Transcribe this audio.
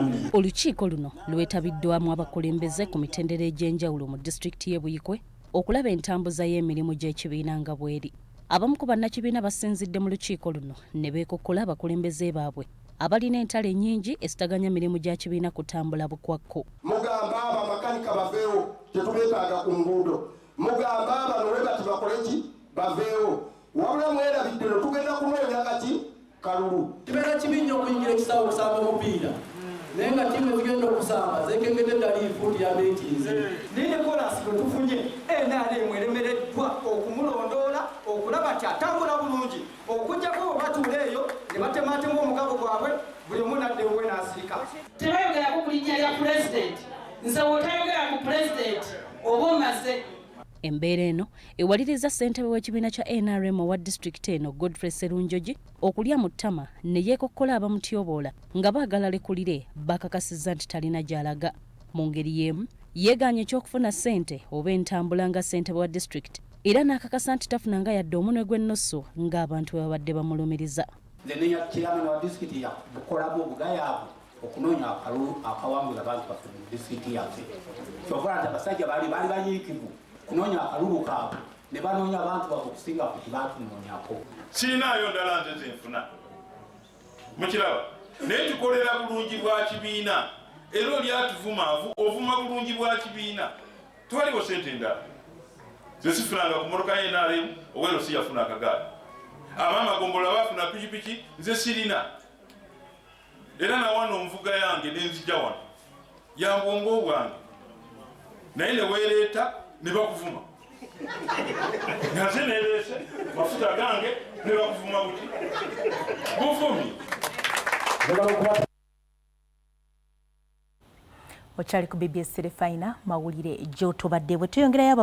family. Olukiiko luno lwetabiddwamu abakulembeze ku mitendera egy'enjawulo mu disitulikiti y'e Nkwe okulaba entambuza y'emirimu gy'ekibiina nga bw'eri. Abamu ku bannakibiina basinzidde mu lukiiko luno ne beekokkola abakulembeze baabwe abalina entale nnyingi esitaganya mirimu gya kibiina kutambula bukwakko. Mugamba abamakanika baveewo tetubeetaaga ku nguudo. Mugamba bano we bati bakole ki baveewo. Wabula mwerabidde no tugenda kunoonya kati kalulu. Kibeera kibi nnyo okuyingira ekisaawe okusamba omupiira. Naye nga tiimu ezigenda okusamba zeekengedde ddala ifuuti ya beetinzi. Nine kolasi bwe tufunye NRM eremereddwa okumulondoola okulaba nti atambula bulungi okuggyako batuula eyo ne batematemu omugabo gwabwe buli omu nadde we n'asirika. Tebayogerako ku linnya lya pulezidenti. Nze bw'otayogera ku pulezidenti oba omaze. Embeera eno ewaliriza ssentebe w'ekibiina kya NRM owa disitulikiti eno Godfrey Sserunjogi okulya mu ttama ne yeekokkola abamutyoboola nga baagala lekulire bakakasizza nti talina gy'alaga. Mu ngeri y'emu yeegaanye ekyokufuna ssente oba entambula nga ssentebe wa disitulikiti era n'akakasa nti tafunanga yadde omunwe gw'ennusu ng'abantu bwe babadde bamulumiza. Nze ne chairman wa disitulikiti yakukolamu obugayaavu okunoonya akalulu akawangula abantu baffe mu disitulikiti yaffe. Kyova nti abasajja baali banyiikivu kunoonya akalulu kaabwe ne banoonya abantu baabwe okusinga ku kibaatunoonyako. Sirinaayo ndala nze zenfuna mukiraba naye tukolera bulungi bwa kibiina era oli atuvuma ovuma bulungi bwa kibiina twaliwo sente endala ze sifunanga ku motoka ya NRM owero si yafuna akagaali amaama gombola bafuna pikipiki nze sirina era nawano omuvuga yange nenzija wano yabwongo obwange naye ne weereeta ne bakuvuma naze nereese mafuta gange ne bakuvuma buti buvumi. Okyali ku BBS Terefayina mawulire gy'otobadde bwe tuyongerayo